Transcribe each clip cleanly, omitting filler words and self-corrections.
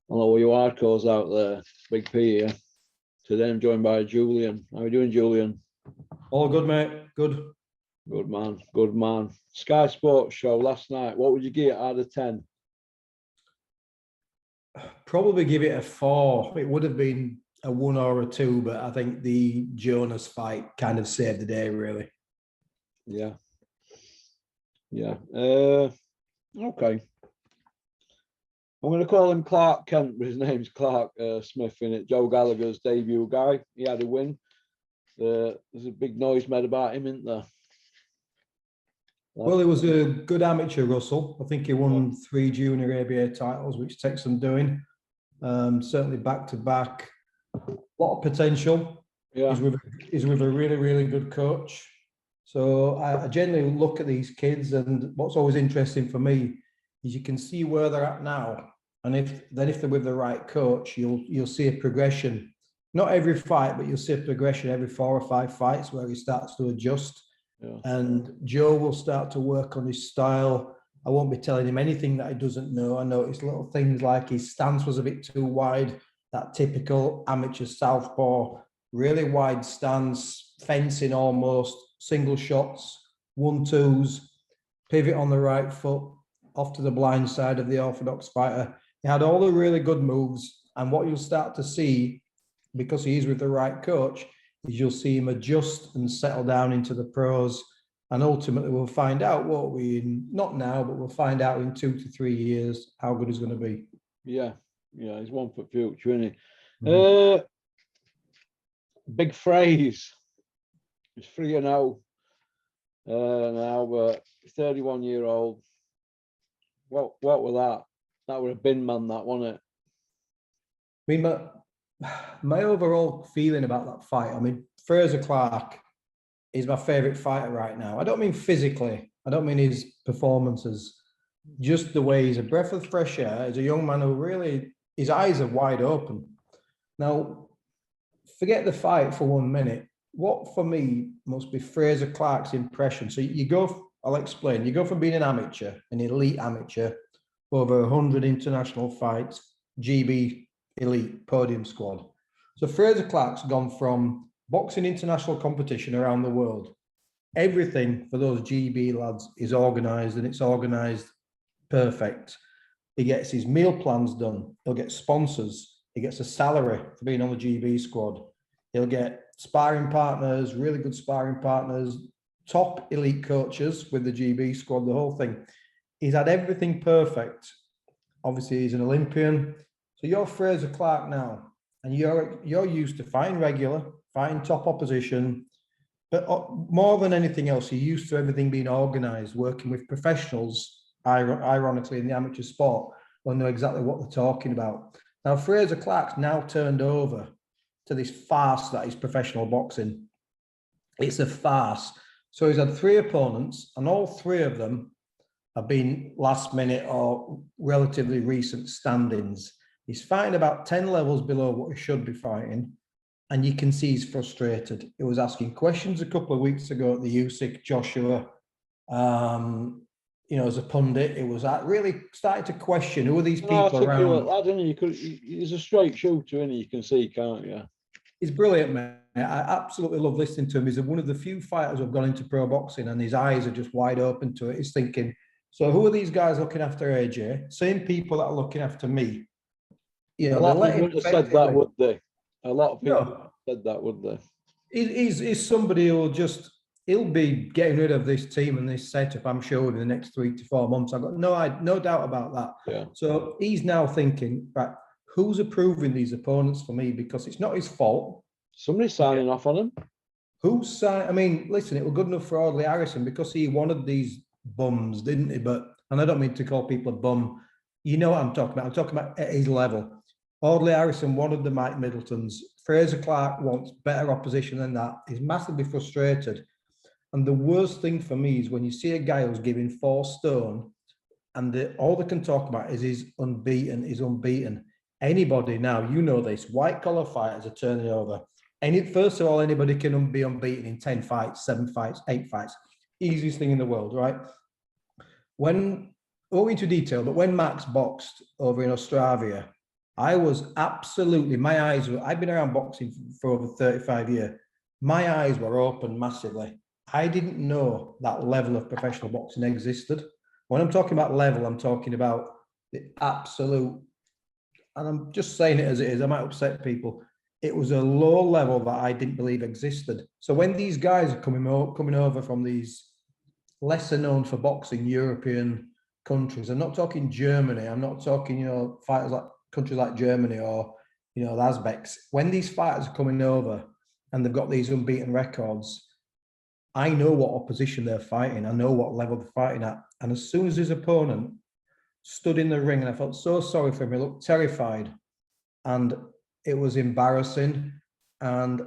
Hello, you hardcores out there. Big P here. Today I'm joined by Julian. How are you doing, Julian? All good, mate. Good. Good man. Good man. Sky Sports show last night. What would you give it out of 10? Probably give it a 4. It would have been a 1 or a 2, but I think the Jonas fight kind of saved the day, really. Yeah. Yeah. Okay. I'm going to call him Clark Kent, but his name's Clark Smith in it. Joe Gallagher's debut guy. He had a win. There's a big noise made about him, isn't there? Well, it was a good amateur, Russell. I think he won 3 junior ABA titles, which takes some doing. Certainly back to back. A lot of potential. Yeah. He's with a really, really good coach. So I generally look at these kids, and what's always interesting for me is you can see where they're at now. And if they're with the right coach, you'll see a progression. Not every fight, but you'll see a progression every 4 or 5 fights where he starts to adjust. Yeah. And Joe will start to work on his style. I won't be telling him anything that he doesn't know. I noticed little things like his stance was a bit too wide, that typical amateur southpaw, really wide stance, fencing almost, single shots, 1-2s, pivot on the right foot, off to the blind side of the orthodox fighter. He had all the really good moves, and what you'll start to see, because he's with the right coach, is you'll see him adjust and settle down into the pros, and ultimately we'll find out what not now, but we'll find out in 2 to 3 years how good he's going to be. Yeah, he's one for future, isn't he? Mm-hmm. Big phrase. He's 3-0 now, but 31-year-old. What was that? That was a bin man, that, wasn't it? I mean, my overall feeling about that fight, I mean, Fraser Clarke is my favourite fighter right now. I don't mean physically. I don't mean his performances. Just the way he's a breath of fresh air. He's a young man who really, his eyes are wide open. Now, forget the fight for 1 minute. What for me must be Fraser Clarke's impression. So you go, I'll explain. You go from being an amateur, an elite amateur, over 100 international fights, GB elite podium squad. So Fraser Clarke's gone from boxing international competition around the world. Everything for those GB lads is organised, and it's organised perfect. He gets his meal plans done. He'll get sponsors. He gets a salary for being on the GB squad. He'll get sparring partners, really good sparring partners, top elite coaches with the GB squad, the whole thing. He's had everything perfect. Obviously, he's an Olympian. So you're Fraser Clarke now, and you're used to fighting regular, fighting top opposition, but more than anything else, you're used to everything being organised, working with professionals, ironically, in the amateur sport, who know exactly what they're talking about. Now, Fraser Clarke's now turned over to this farce that is professional boxing. It's a farce. So he's had 3 opponents, and all 3 of them have been last minute or relatively recent standings. He's fighting about 10 levels below what he should be fighting, and you can see he's frustrated. He was asking questions a couple of weeks ago at the Usyk Joshua, as a pundit. It was really starting to question who are these people around. He's a straight shooter, and you can see, can't you? He's brilliant, man. I absolutely love listening to him. He's one of the few fighters who've gone into pro boxing, and his eyes are just wide open to it. He's thinking, so who are these guys looking after AJ? Same people that are looking after me. A lot of people said that, would they? A lot of people said that, would they? He's somebody who he'll be getting rid of this team and this setup, I'm sure, in the next 3 to 4 months. I've got no doubt about that. Yeah. So he's now thinking, right, who's approving these opponents for me? Because it's not his fault. Somebody's signing off on him. Who's signing? I mean, listen, it was good enough for Audley Harrison because he wanted these bums, didn't he? And I don't mean to call people a bum. You know what I'm talking about. I'm talking about at his level. Audley Harrison wanted the Mike Middletons. Fraser Clarke wants better opposition than that. He's massively frustrated. And the worst thing for me is when you see a guy who's giving 4 stone and all they can talk about is he's unbeaten. Anybody now, you know this, white collar fighters are turning over. First of all, anybody can be unbeaten in 10 fights, 7 fights, 8 fights. Easiest thing in the world, right? When, I won't go into detail, but when Max boxed over in Australia, I was absolutely, my eyes were, I've been around boxing for over 35 years. My eyes were open massively. I didn't know that level of professional boxing existed. When I'm talking about level, I'm talking about the absolute, and I'm just saying it as it is, I might upset people. It was a low level that I didn't believe existed. So when these guys are coming over from these lesser known for boxing European countries, I'm not talking Germany, I'm not talking, you know, fighters like countries like Germany or, you know, the Uzbeks. When these fighters are coming over and they've got these unbeaten records, I know what opposition they're fighting. I know what level they're fighting at. And as soon as his opponent stood in the ring, and I felt so sorry for him, he looked terrified. And it was embarrassing. And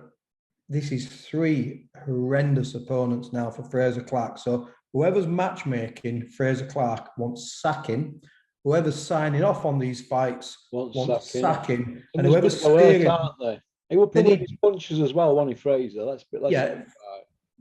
this is 3 horrendous opponents now for Fraser Clarke. So whoever's matchmaking Fraser Clarke wants sacking. Whoever's signing off on these fights wants sacking. And whoever's steering, aren't they? He will put his punches as well, won't he, Fraser? Yeah.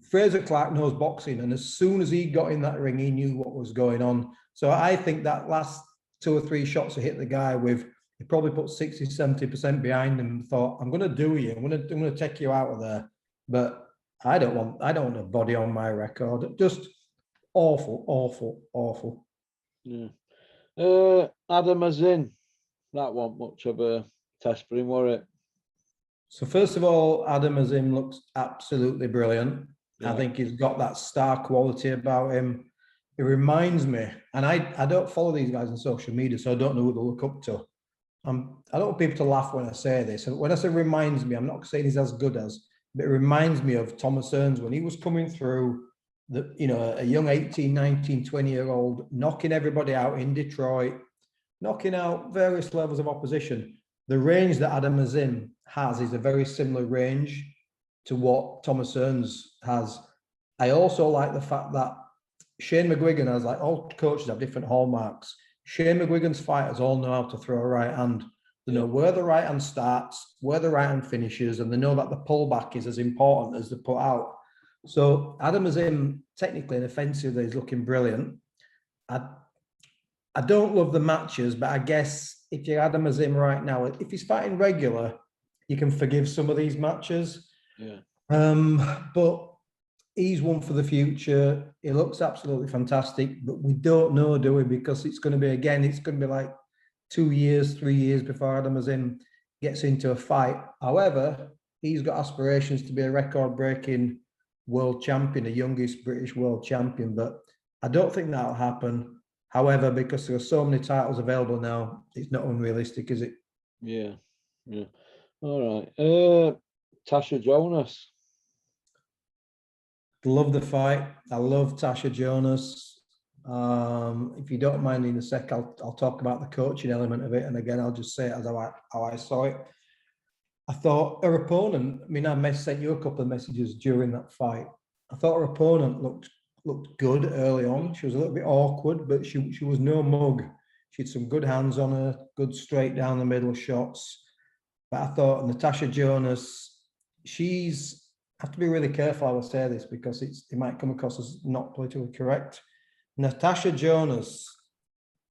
Fraser Clarke knows boxing, and as soon as he got in that ring, he knew what was going on. So I think that last 2 or 3 shots to hit the guy with, he probably put 60, 70% behind him and thought, I'm going to do you. I'm going to take you out of there. But I don't want a body on my record. Just awful, awful, awful. Yeah. Adam Azim, that wasn't much of a test for him, was it? So first of all, Adam Azim looks absolutely brilliant. Yeah. I think he's got that star quality about him. It reminds me, and I don't follow these guys on social media, so I don't know who to look up to. I don't want people to laugh when I say this. And when I say reminds me, I'm not saying he's as good as, but it reminds me of Thomas Hearns when he was coming through, a young 18, 19, 20-year-old, knocking everybody out in Detroit, knocking out various levels of opposition. The range that Adam Azim has is a very similar range to what Thomas Hearns has. I also like the fact that Shane McGuigan has, like, all coaches have different hallmarks. Shane McGuigan's fighters all know how to throw a right hand. They know where the right hand starts, where the right hand finishes, and they know that the pullback is as important as the put out. So Adam Azim, technically and offensively, is looking brilliant. I don't love the matches, but I guess if you're Adam Azim right now, if he's fighting regular, you can forgive some of these matches. Yeah. But he's one for the future. He looks absolutely fantastic, but we don't know, do we? Because it's going to be like 2 years, 3 years before Adam Azim gets into a fight. However, he's got aspirations to be a record-breaking world champion, the youngest British world champion, but I don't think that'll happen. However, because there are so many titles available now, it's not unrealistic, is it? Yeah. All right. Natasha Jonas. Love the fight. I love Natasha Jonas. If you don't mind, in a sec, I'll talk about the coaching element of it. And again, I'll just say it as how I saw it. I thought her opponent, I sent you a couple of messages during that fight. I thought her opponent looked good early on. She was a little bit awkward, but she was no mug. She had some good hands on her, good straight down the middle shots. But I thought Natasha Jonas, I have to be really careful how I say this because it might come across as not politically correct. Natasha Jonas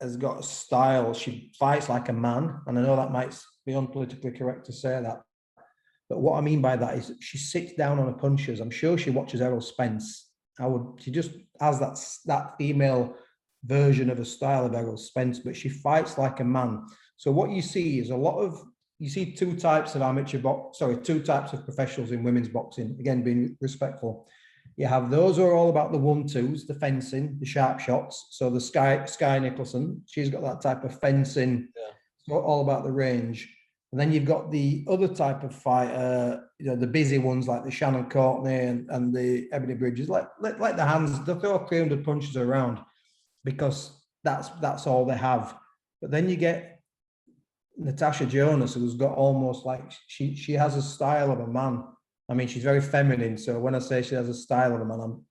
has got a style. She fights like a man. And I know that might be unpolitically correct to say that. But what I mean by that is she sits down on her punches. I'm sure she watches Errol Spence. She just has that female version of a style of Errol Spence, but she fights like a man. So what you see is you see two types of professionals in women's boxing, again, being respectful. You have those who are all about the 1-2s, the fencing, the sharp shots. So the Sky Nicholson, she's got that type of fencing, all about the range. And then you've got the other type of fighter, the busy ones like the Shannon Courtney and the Ebony Bridges, like the hands, they throw 300 punches around because that's all they have. But then you get Natasha Jonas, who's got almost like she has a style of a man. She's very feminine. So when I say she has a style of a man,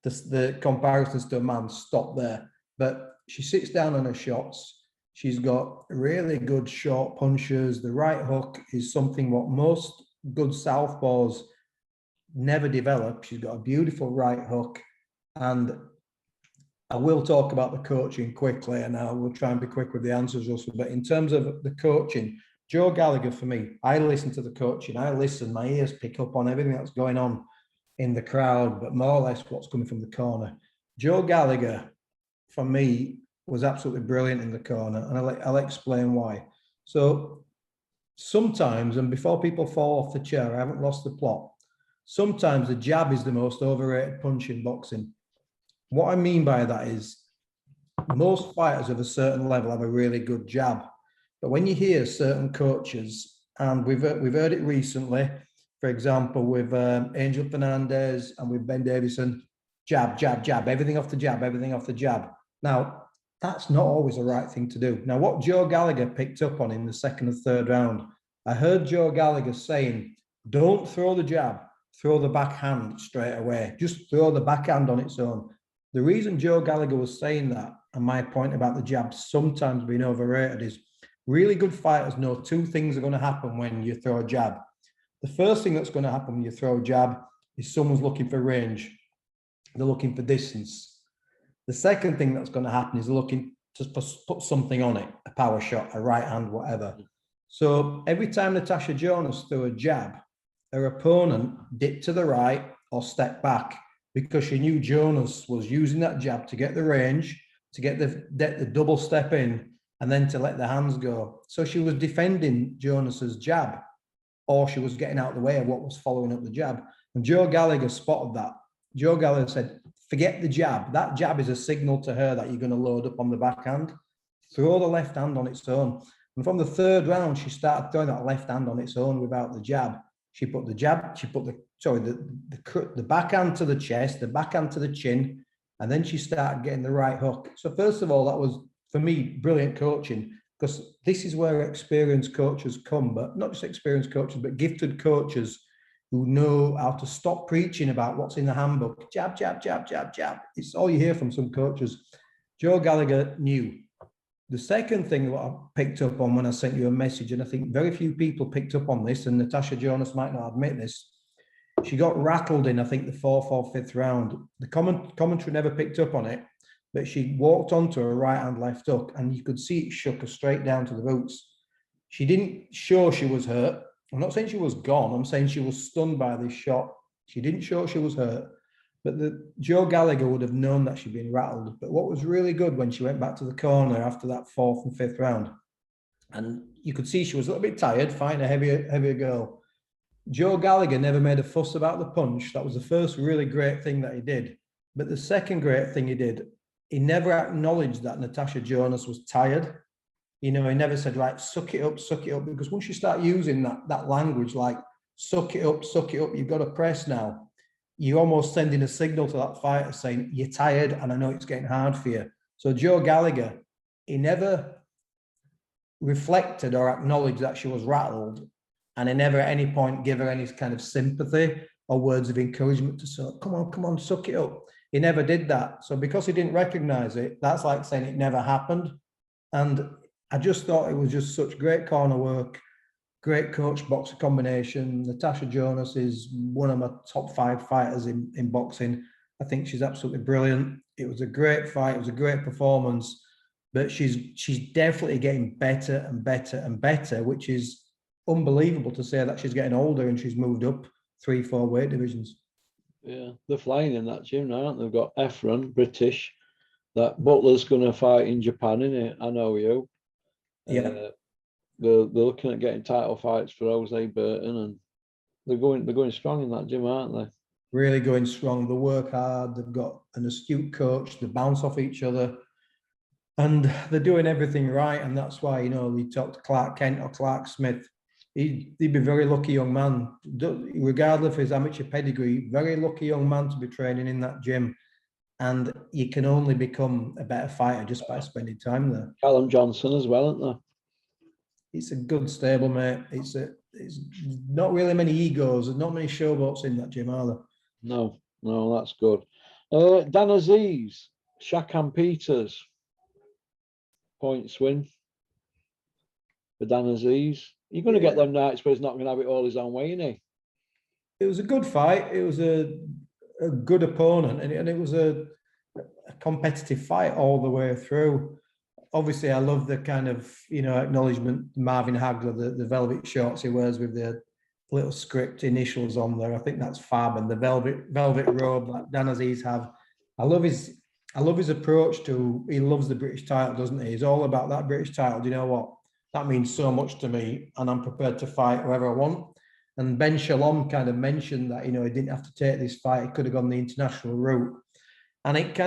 the comparisons to a man stop there. But she sits down on her shots. She's got really good short punches. The right hook is something what most good southpaws never develop. She's got a beautiful right hook. And I will talk about the coaching quickly, and I will try and be quick with the answers, Russell. But in terms of the coaching, Joe Gallagher, for me, I listen to the coaching. I listen, my ears pick up on everything that's going on in the crowd, but more or less what's coming from the corner. Joe Gallagher, for me, was absolutely brilliant in the corner, and I'll explain why. So sometimes, and before people fall off the chair, I haven't lost the plot. Sometimes the jab is the most overrated punch in boxing. What I mean by that is most fighters of a certain level have a really good jab. But when you hear certain coaches, and we've heard it recently, for example, with Angel Fernandez and with Ben Davison, jab, jab, jab, everything off the jab, everything off the jab. Now, that's not always the right thing to do. Now, what Joe Gallagher picked up on in the second and third round, I heard Joe Gallagher saying, don't throw the jab, throw the backhand straight away. Just throw the backhand on its own. The reason Joe Gallagher was saying that, and my point about the jab sometimes being overrated, is really good fighters know two things are going to happen when you throw a jab. The first thing that's going to happen when you throw a jab is someone's looking for range. They're looking for distance. The second thing that's going to happen is they're looking to put something on it, a power shot, a right hand, whatever. So every time Natasha Jonas threw a jab, her opponent dipped to the right or stepped back because she knew Jonas was using that jab to get the range, to get the double step in, and then to let the hands go. So she was defending Jonas's jab, or she was getting out of the way of what was following up the jab. And Joe Gallagher spotted that. Joe Gallagher said, forget the jab. That jab is a signal to her that you're going to load up on the backhand. Throw the left hand on its own. And from the third round, she started throwing that left hand on its own without the jab. She put the jab, she put the backhand to the chest, the backhand to the chin, and then she started getting the right hook. So first of all, that was, for me, brilliant coaching, because this is where experienced coaches come, but not just experienced coaches, but gifted coaches who know how to stop preaching about what's in the handbook. Jab, jab, jab, jab, jab. It's all you hear from some coaches. Joe Gallagher knew. The second thing that I picked up on when I sent you a message, and I think very few people picked up on this, and Natasha Jonas might not admit this, she got rattled in, I think, the fourth or fifth round. The commentary never picked up on it, but she walked onto a right hand left hook, and you could see it shook her straight down to the boots. She didn't show she was hurt. I'm not saying she was gone. I'm saying she was stunned by this shot. She didn't show she was hurt. But Joe Gallagher would have known that she'd been rattled. But what was really good when she went back to the corner after that fourth and fifth round, and you could see she was a little bit tired, fighting a heavier girl. Joe Gallagher never made a fuss about the punch. That was the first really great thing that he did. But the second great thing he did, he never acknowledged that Natasha Jonas was tired. You know, he never said, right, suck it up, because once you start using that language, like suck it up, you've got to press now, you're almost sending a signal to that fighter saying, you're tired and I know it's getting hard for you. So Joe Gallagher, he never reflected or acknowledged that she was rattled, and he never at any point gave her any kind of sympathy or words of encouragement to say, come on, suck it up. He never did that. So because he didn't recognize it, that's like saying it never happened. And I just thought it was just such great corner work, great coach boxer combination. Natasha Jonas is one of my top 5 fighters in boxing. I think she's absolutely brilliant. It was a great fight. It was a great performance, but she's definitely getting better and better and better, which is unbelievable to say that she's getting older and she's moved up 3-4 weight divisions. Yeah, they're flying in that gym now, aren't they? They've got Efron, British. That Butler's going to fight in Japan, isn't it? I know you. Yeah. They're looking at getting title fights for Jose Burton, and they're going strong in that gym, aren't they? Really going strong. They work hard. They've got an astute coach. They bounce off each other, and they're doing everything right. And that's why, you know, we talked to Clark Kent or Clark Smith. He'd be a very lucky young man, regardless of his amateur pedigree. Very lucky young man to be training in that gym. And you can only become a better fighter just by spending time there. Callum Johnson as well, isn't there? It's a good stable, mate. It's not really many egos. There's not many showboats in that gym, are there? No, that's good. Dan Aziz, Shakan Peters, points win for Dan Aziz. You're going to get them nights where he's not going to have it all his own way, isn't he? It was a good fight. It was a good opponent, and it was a a competitive fight all the way through. Obviously, I love the kind of, acknowledgement Marvin Hagler, the velvet shorts he wears with the little script initials on there. I think that's fab, and the velvet robe like Dan Aziz have. I love his approach to. He loves the British title, doesn't he? He's all about that British title. Do you know what? That means so much to me, and I'm prepared to fight whoever I want. And Ben Shalom kind of mentioned that, he didn't have to take this fight. He could have gone the international route. And it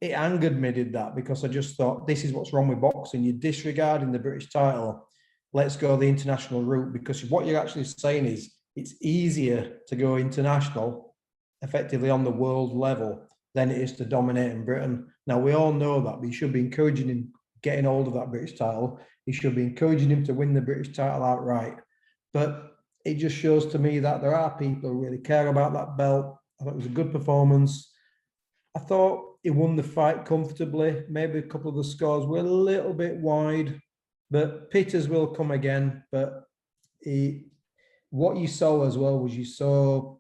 angered me, did that, because I just thought, this is what's wrong with boxing. You're disregarding the British title. Let's go the international route, because what you're actually saying is it's easier to go international, effectively on the world level, than it is to dominate in Britain. Now, we all know that, but you should be encouraging him getting hold of that British title. You should be encouraging him to win the British title outright. But it just shows to me that there are people who really care about that belt. I thought it was a good performance. I thought he won the fight comfortably. Maybe a couple of the scores were a little bit wide, but Peters will come again. But what you saw as well was, you saw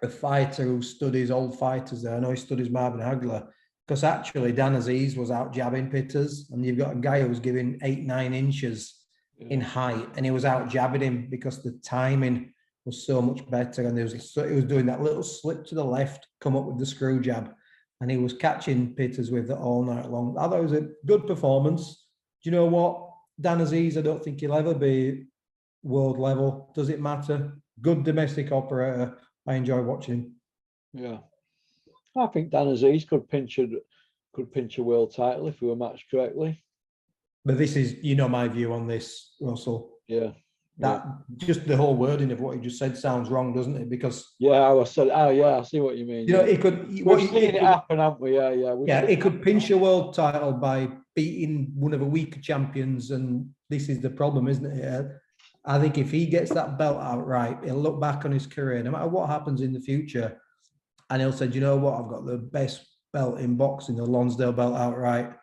a fighter who studies old fighters there. I know he studies Marvin Hagler, because actually Dan Aziz was out jabbing Peters, and you've got a guy who was giving 8-9 inches in height, and he was out jabbing him because the timing was so much better, and he was doing that little slip to the left, come up with the screw jab, and he was catching Peters with it all night long. I thought it was a good performance. Do you know what? Dan Aziz, I don't think he'll ever be world level. Does it matter? Good domestic operator. I enjoy watching him. Yeah, I think Dan Aziz could pinch a world title if he were matched correctly. But this is, my view on this, Russell. Yeah. Just the whole wording of what you just said sounds wrong, doesn't it? Because I see what you mean. It could. We've seen it happen, haven't we? Yeah. It could pinch a world title by beating one of the weaker champions, and this is the problem, isn't it? I think if he gets that belt outright, he'll look back on his career, no matter what happens in the future, and he'll say, "Do you know what? I've got the best belt in boxing, the Lonsdale belt outright."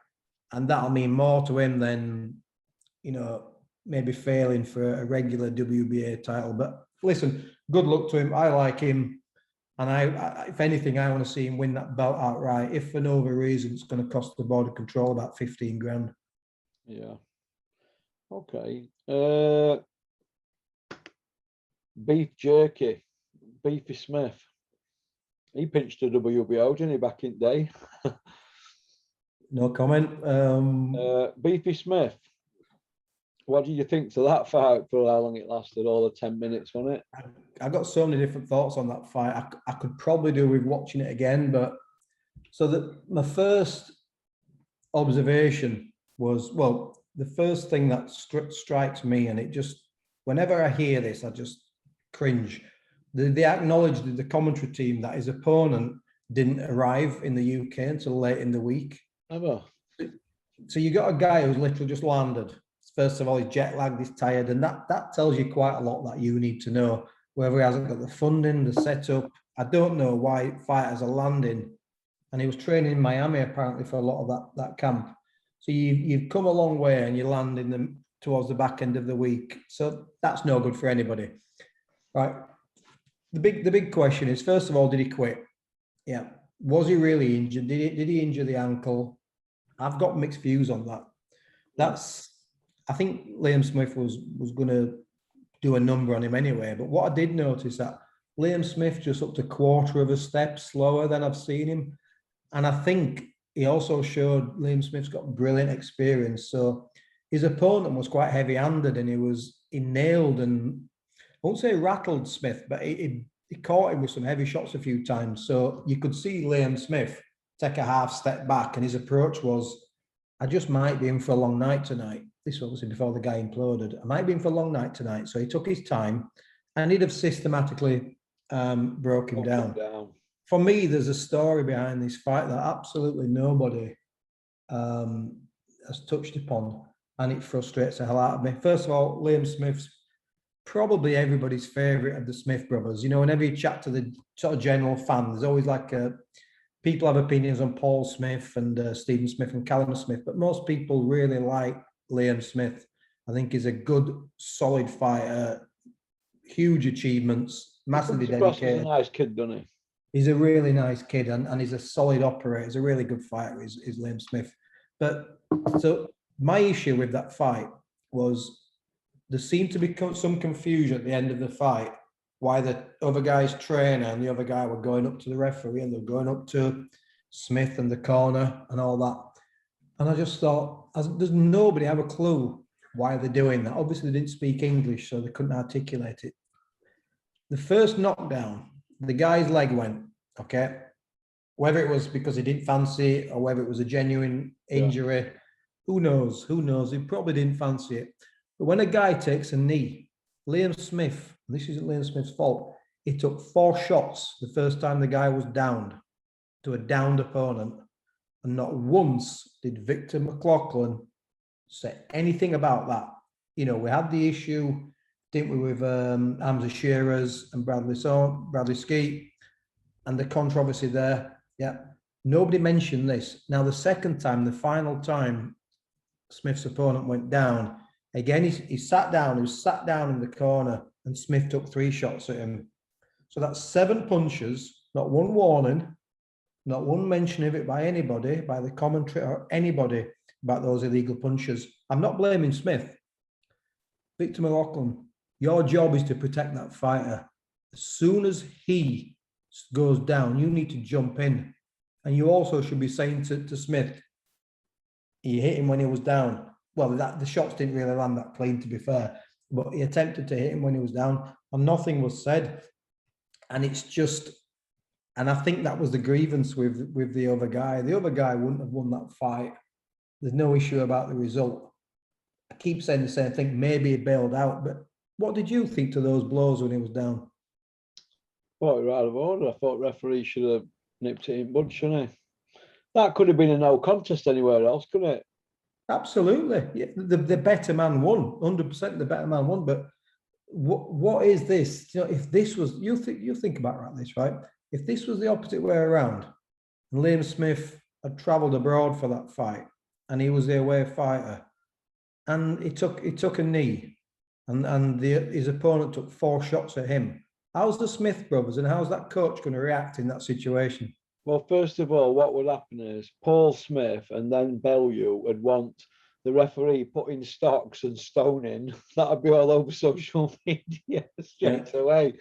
And that'll mean more to him than, maybe failing for a regular WBA title. But listen, good luck to him. I like him. And I if anything, I want to see him win that belt outright. If for no other reason, it's going to cost the Board of Control about 15 grand. Yeah. Okay. Beef jerky. Beefy Smith. He pinched a WBO, didn't he, back in the day? No comment. Beefy Smith. What do you think to that fight, for how long it lasted? All the 10 minutes, wasn't it? I got so many different thoughts on that fight. I could probably do with watching it again, but my first observation was, well, the first thing that strikes me, and it just, whenever I hear this, I just cringe. They acknowledged, the commentary team, that his opponent didn't arrive in the UK until late in the week. Ever. So you got a guy who's literally just landed. First of all, he's jet lagged, he's tired, and that tells you quite a lot that you need to know. Whether he hasn't got the funding, the setup. I don't know why fighters are landing. And he was training in Miami apparently for a lot of that camp. So you've come a long way, and you land in them towards the back end of the week. So that's no good for anybody. Right. The big question is, first of all, did he quit? Yeah. Was he really injured? Did he injure the ankle? I've got mixed views on that. I think Liam Smith was going to do a number on him anyway. But what I did notice, that Liam Smith just upped a quarter of a step slower than I've seen him. And I think he also showed Liam Smith's got brilliant experience. So his opponent was quite heavy-handed, and he nailed, and I won't say rattled Smith, but he caught him with some heavy shots a few times. So you could see Liam Smith take a half step back, and his approach was, I just might be in for a long night tonight. This was obviously before the guy imploded. I might be in for a long night tonight. So he took his time, and he'd have systematically broke him down. For me, there's a story behind this fight that absolutely nobody has touched upon, and it frustrates the hell out of me. First of all, Liam Smith's probably everybody's favourite of the Smith brothers. Whenever you chat to the sort of general fan, there's always people have opinions on Paul Smith and Stephen Smith and Callum Smith, but most people really like Liam Smith. I think he's a good, solid fighter, huge achievements, massively dedicated. He's a nice kid, doesn't he? He's a really nice kid, and he's a solid operator. He's a really good fighter, is Liam Smith. But so my issue with that fight was there seemed to be some confusion at the end of the fight why the other guy's trainer and the other guy were going up to the referee and they were going up to Smith and the corner and all that. And I just thought, does nobody have a clue why they're doing that? Obviously, they didn't speak English, so they couldn't articulate it. The first knockdown, the guy's leg went, okay? Whether it was because he didn't fancy it or whether it was a genuine injury, who knows? Who knows? He probably didn't fancy it. But when a guy takes a knee, Liam Smith, and this isn't Liam Smith's fault, he took 4 shots the first time the guy was downed to a downed opponent. And not once did Victor McLaughlin say anything about that. You know, we had the issue, didn't we, with Hamza Shearers and Bradley Skeet, and the controversy there. Yeah, nobody mentioned this. Now, the second time, the final time Smith's opponent went down, again, he sat down, he was sat down in the corner, and Smith took 3 shots at him. So that's 7 punches, not one warning, not one mention of it by anybody, by the commentary or anybody about those illegal punches. I'm not blaming Smith. Victor McLaughlin, your job is to protect that fighter. As soon as he goes down, you need to jump in. And you also should be saying to Smith, he hit him when he was down. Well, the shots didn't really land that clean, to be fair, but he attempted to hit him when he was down, and nothing was said. And it's just, and I think that was the grievance with the other guy. The other guy wouldn't have won that fight. There's no issue about the result. I keep saying the same thing. Maybe he bailed out, but what did you think to those blows when he was down? Well, you're out of order. I thought referee should have nipped it in bud, shouldn't he? That could have been a no contest anywhere else, couldn't it? Absolutely. Yeah, the better man won. 100% the better man won. But what is this? You know, if this was, you think about this, right? If this was the opposite way around, and Liam Smith had travelled abroad for that fight, and he was the away fighter, and he took a knee, and his opponent took 4 shots at him. How's the Smith brothers and how's that coach going to react in that situation? Well, first of all, what would happen is Paul Smith and then Bellew would want the referee putting stocks and stoning. That'd be all over social media straight away.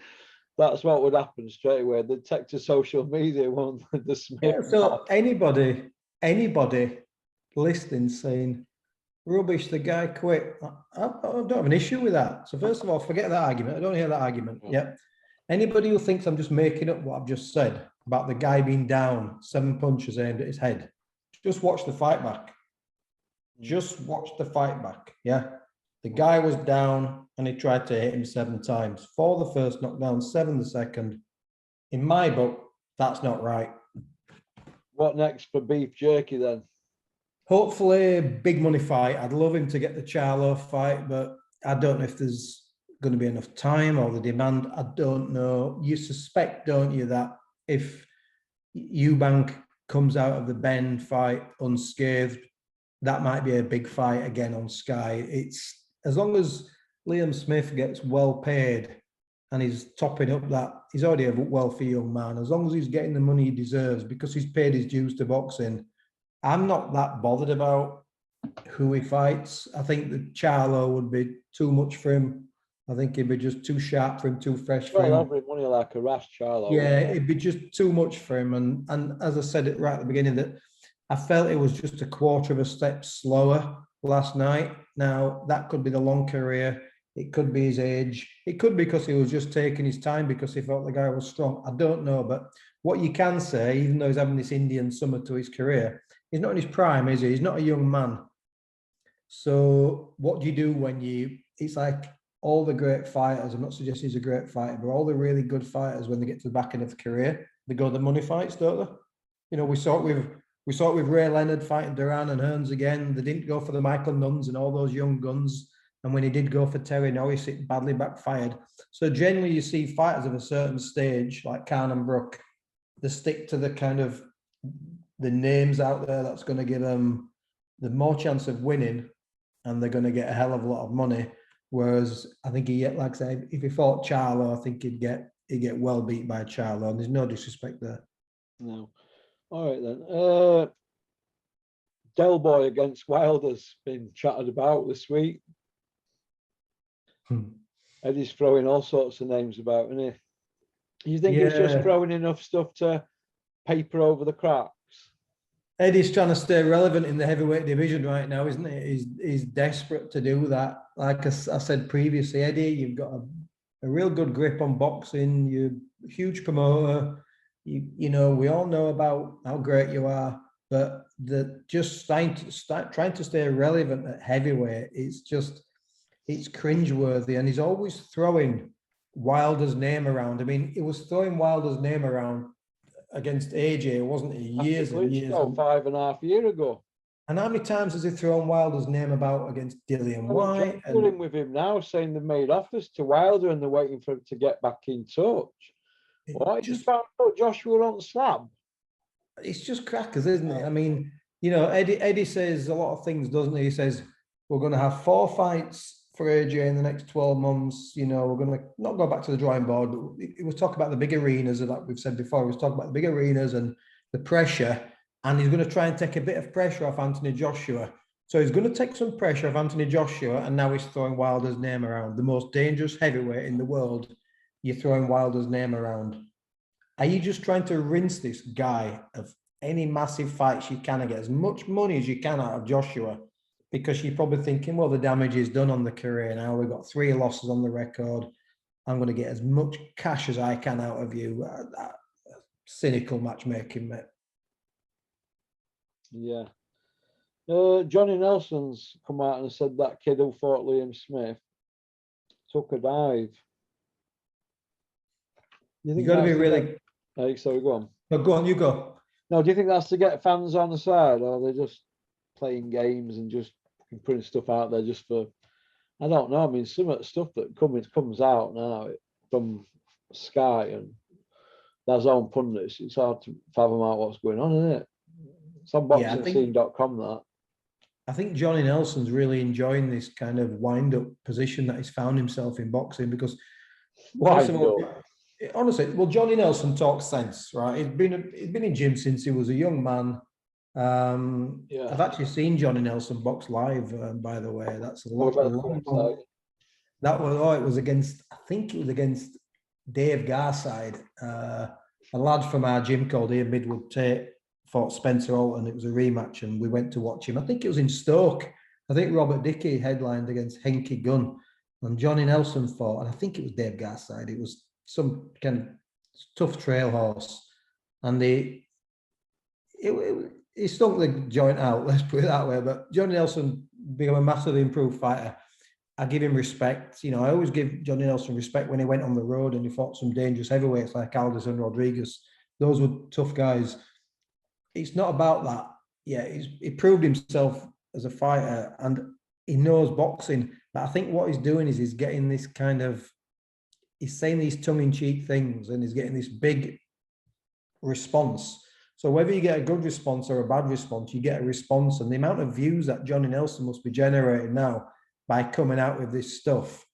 That's what would happen straight away. They'd take to social media, won't the Smith? Yeah, so anybody listening saying, rubbish, the guy quit. I don't have an issue with that. So first of all, forget that argument. I don't hear that argument. Yeah. Anybody who thinks I'm just making up what I've just said about the guy being down, 7 punches aimed at his head, just watch the fight back. Just watch the fight back. Yeah. The guy was down and he tried to hit him 7 times. 4 the first knockdown, 7 the second. In my book, that's not right. What next for beef jerky then? Hopefully, big money fight. I'd love him to get the Charlo fight, but I don't know if there's going to be enough time or the demand. I don't know. You suspect, don't you, that if Eubank comes out of the Ben fight unscathed, that might be a big fight again on Sky. It's as long as Liam Smith gets well paid and he's topping up that, he's already a wealthy young man. As long as he's getting the money he deserves because he's paid his dues to boxing, I'm not that bothered about who he fights. I think the Charlo would be too much for him. I think he'd be just too sharp for him, too fresh for him. Well, money like a rash Charlo. Yeah, it'd be just too much for him. And as I said it right at the beginning, that I felt it was just a quarter of a step slower last night. Now, that could be the long career. It could be his age. It could be because he was just taking his time because he felt the guy was strong. I don't know. But what you can say, even though he's having this Indian summer to his career, he's not in his prime, is he? He's not a young man. So what do you do when it's like all the great fighters, I'm not suggesting he's a great fighter, but all the really good fighters, when they get to the back end of the career, they go the money fights, don't they? You know, we saw it with Ray Leonard fighting Duran and Hearns again. They didn't go for the Michael Nunns and all those young guns. And when he did go for Terry Norris, it badly backfired. So generally you see fighters of a certain stage, like Khan and Brook, they stick to the kind of the names out there that's going to give them the more chance of winning, and they're going to get a hell of a lot of money. Whereas I think like I say, if he fought Charlo, I think he'd get he'd get well beat by Charlo, and there's no disrespect there. No. All right then. Del Boy against Wilder's been chatted about this week. Eddie's throwing all sorts of names about, isn't he? You think he's just throwing enough stuff to paper over the cracks? Eddie's trying to stay relevant in the heavyweight division right now, isn't he? He's desperate to do that. Like I said previously, Eddie, you've got a real good grip on boxing. You're a huge promoter. You know, we all know about how great you are, but just trying to stay relevant at heavyweight, it's cringeworthy. And he's always throwing Wilder's name around. I mean, he was throwing Wilder's name around against AJ, wasn't he? Years and years. 5.5 years ago. And how many times has he thrown Wilder's name about against Dillian White? I'm dealing with him now, saying they've made offers to Wilder and they're waiting for him to get back in touch. What? He just found out Joshua on slab. It's just crackers, isn't it? I mean, you know, Eddie says a lot of things, doesn't he? He says, we're going to have 4 fights for AJ in the next 12 months. You know, we're going to not go back to the drawing board, but he was talking about the big arenas, like we've said before. He was talking about the big arenas and the pressure, and he's going to try and take a bit of pressure off Anthony Joshua. So he's going to take some pressure off Anthony Joshua, and now he's throwing Wilder's name around. The most dangerous heavyweight in the world, you're throwing Wilder's name around. Are you just trying to rinse this guy of any massive fights you can and get as much money as you can out of Joshua? Because you're probably thinking, well, the damage is done on the career now. We've got 3 losses on the record. I'm going to get as much cash as I can out of you. Cynical matchmaking, mate. Yeah. Johnny Nelson's come out and said that kid who fought Liam Smith took a dive. You've got to be really... Sorry, go on. No, go on, you go. No, do you think that's to get fans on the side, or they're just playing games and just putting stuff out there just for... I don't know. I mean, some of the stuff that comes out now from Sky and their own pundits, it's hard to fathom out what's going on, isn't it? It's on boxingscene.com, that. I think Johnny Nelson's really enjoying this kind of wind-up position that he's found himself in boxing, because honestly, well, Johnny Nelson talks sense, right? He's been in gym since he was a young man. I've actually seen Johnny Nelson box live, by the way. That's a long. That was, it was against, I think it was against Dave Garside, a lad from our gym called Ian Midwood Tate fought Spencer Alton. It was a rematch and we went to watch him. I think it was in Stoke. I think Robert Dickey headlined against Henky Gunn and Johnny Nelson fought, and I think it was Dave Garside. It was some kind of tough trail horse, and he stunk the joint out, let's put it that way. But Johnny Nelson became a massively improved fighter. I give him respect. You know, I always give Johnny Nelson respect when he went on the road and he fought some dangerous heavyweights like Aldis and Rodriguez. Those were tough guys. It's not about that. Yeah, he proved himself as a fighter and he knows boxing. But I think what he's doing is he's getting this kind of, he's saying these tongue-in-cheek things and he's getting this big response. So whether you get a good response or a bad response, you get a response. And the amount of views that Johnny Nelson must be generating now by coming out with this stuff,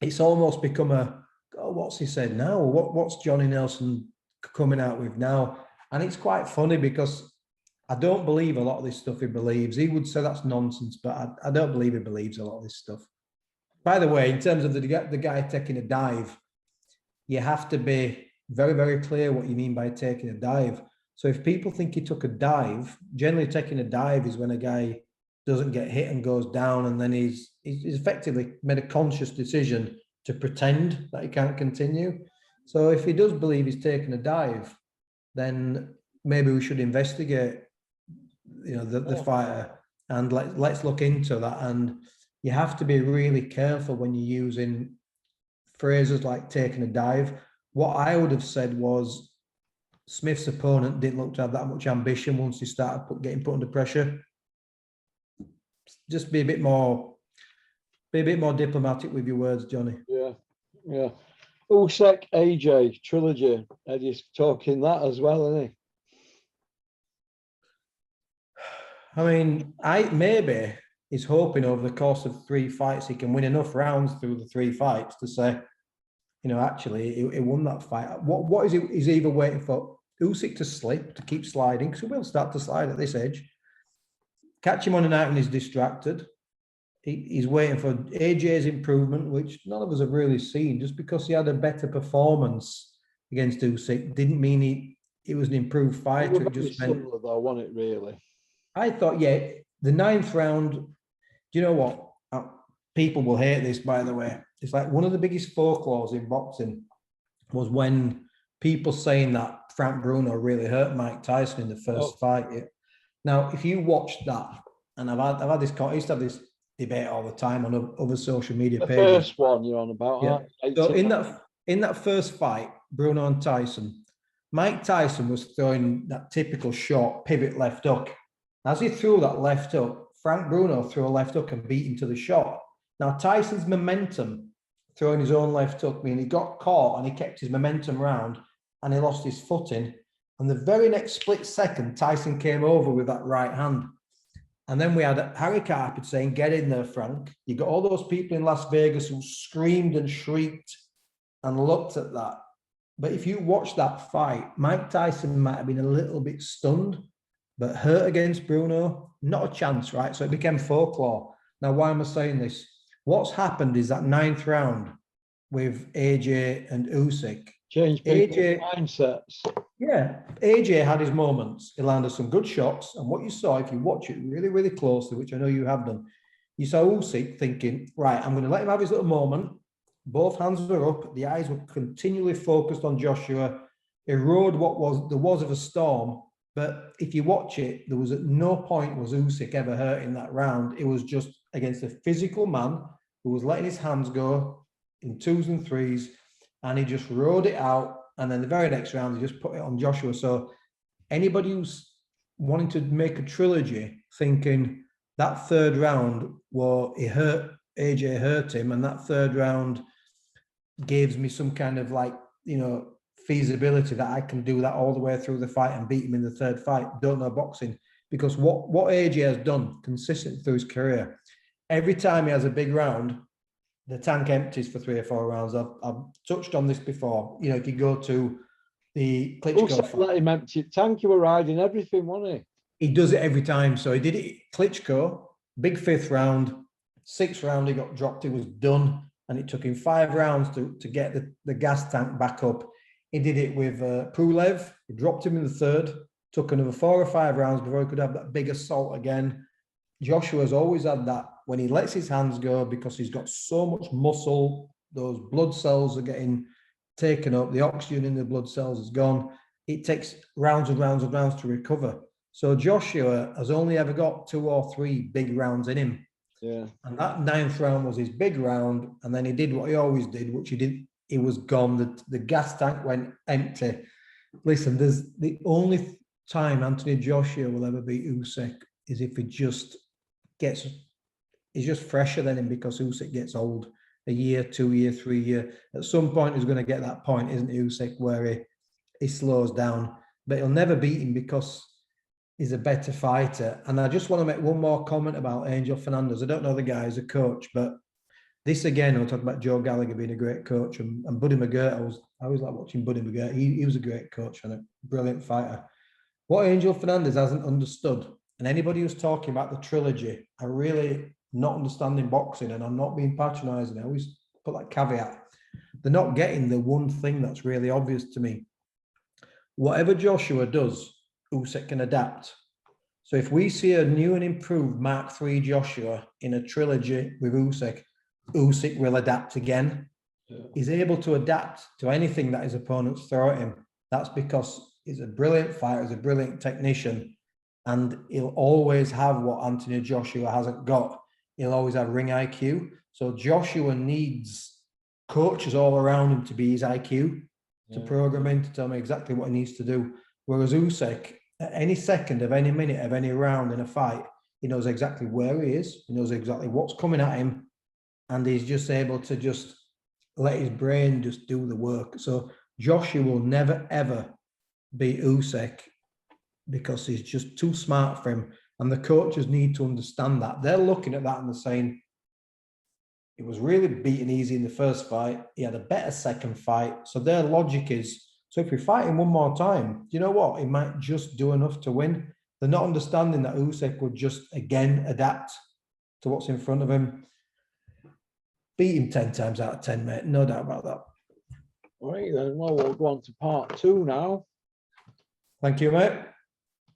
it's almost become what's he said now? What's Johnny Nelson coming out with now? And it's quite funny because I don't believe a lot of this stuff he believes. He would say that's nonsense, but I don't believe he believes a lot of this stuff. By the way, in terms of the guy taking a dive, you have to be very, very clear what you mean by taking a dive. So if people think he took a dive, generally taking a dive is when a guy doesn't get hit and goes down, and then he's effectively made a conscious decision to pretend that he can't continue. So if he does believe he's taken a dive, then maybe we should investigate, you know, the fighter, and let's look into that. And you have to be really careful when you're using phrases like taking a dive. What I would have said was Smith's opponent didn't look to have that much ambition once he started getting put under pressure. Just be a bit more diplomatic with your words, Johnny. Yeah. Usyk, AJ, trilogy. Eddie's talking that as well, isn't he? I mean, maybe he's hoping over the course of 3 fights he can win enough rounds through the 3 fights to say, you know, actually, he won that fight. What is it? He's either waiting for Usyk to slip, to keep sliding, because he will start to slide at this age. Catch him on a night when he's distracted. He's waiting for AJ's improvement, which none of us have really seen. Just because he had a better performance against Usyk didn't mean he was an improved fighter. It just meant, similar though, wasn't it, really? I thought, yeah, the 9th round, do you know what? People will hate this, by the way. It's like one of the biggest folklores in boxing was when people saying that Frank Bruno really hurt Mike Tyson in the first fight. Yeah. Now, if you watch that, and I've had this, I used to have this debate all the time on other social media pages. The first one you're on about. Yeah. So in that first fight, Bruno and Tyson, Mike Tyson was throwing that typical short pivot left hook. As he threw that left hook, Frank Bruno threw a left hook and beat him to the shot. Now, Tyson's momentum throwing his own left hook, meaning he got caught and he kept his momentum round and he lost his footing. And the very next split second, Tyson came over with that right hand. And then we had Harry Carpet saying, get in there, Frank. You got all those people in Las Vegas who screamed and shrieked and looked at that. But if you watch that fight, Mike Tyson might have been a little bit stunned, but hurt against Bruno, not a chance, right? So it became folklore. Now, why am I saying this? What's happened is that 9th round with AJ and Usyk. Change people's mindsets. Yeah, AJ had his moments. He landed some good shots. And what you saw, if you watch it really, really closely, which I know you have done, you saw Usyk thinking, right, I'm going to let him have his little moment. Both hands were up. The eyes were continually focused on Joshua. He rode there was of a storm. But if you watch it, there was at no point was Usyk ever hurt in that round. It was just against a physical man who was letting his hands go in 2s and 3s, and he just rode it out. And then the very next round, he just put it on Joshua. So anybody who's wanting to make a trilogy, thinking that 3rd round, well, AJ hurt him, and that 3rd round gives me some kind of like, you know, feasibility that I can do that all the way through the fight and beat him in the 3rd fight, don't know boxing. Because what AJ has done consistently through his career, every time he has a big round, the tank empties for 3 or 4 rounds. I've touched on this before. You know, if you go to the Klitschko fight, let him empty tank, you were riding everything, wasn't he does it every time. So he did it, Klitschko, big 5th round, 6th round, he got dropped, he was done. And it took him 5 rounds to get the gas tank back up. He did it with Pulev. He dropped him in the 3rd, took another 4 or 5 rounds before he could have that big assault again. Joshua's always had that when he lets his hands go, because he's got so much muscle, those blood cells are getting taken up, the oxygen in the blood cells is gone. It takes rounds and rounds and rounds to recover. So Joshua has only ever got 2 or 3 big rounds in him. Yeah. And that 9th round was his big round. And then he did what he always did, which he was gone. The gas tank went empty. Listen, there's the only time Anthony Joshua will ever beat Usyk is if he just he's just fresher than him, because Usyk gets old. A year, 2 year, 3 year. At some point, he's going to get that point, isn't he, Usyk, where he slows down. But he'll never beat him because he's a better fighter. And I just want to make one more comment about Angel Fernandez. I don't know the guy as a coach, but this again, I'll talk about Joe Gallagher being a great coach, and Buddy McGirt. I always like watching Buddy McGirt. He was a great coach and a brilliant fighter. What Angel Fernandez hasn't understood, and anybody who's talking about the trilogy are really not understanding boxing, and I'm not being patronising. I always put that caveat. They're not getting the one thing that's really obvious to me. Whatever Joshua does, Usyk can adapt. So if we see a new and improved Mark III Joshua in a trilogy with Usyk will adapt again. Yeah. He's able to adapt to anything that his opponents throw at him. That's because he's a brilliant fighter, he's a brilliant technician, and he'll always have what Anthony Joshua hasn't got. He'll always have ring IQ. So Joshua needs coaches all around him to be his IQ, to program him, to tell him exactly what he needs to do. Whereas Usyk, at any second of any minute of any round in a fight, he knows exactly where he is, he knows exactly what's coming at him, and he's just able to just let his brain just do the work. So Joshua will never, ever beat Usyk because he's just too smart for him. And the coaches need to understand that. They're looking at that and they're saying, He was really beaten easy in the first fight. He had a better second fight. So their logic is, so if we fight him one more time, you know what? He might just do enough to win. They're not understanding that Usyk would just, again, adapt to what's in front of him. Beat him 10 times out of 10, mate. No doubt about that. Right then, well, we'll go on to part 2 now. Thank you, mate.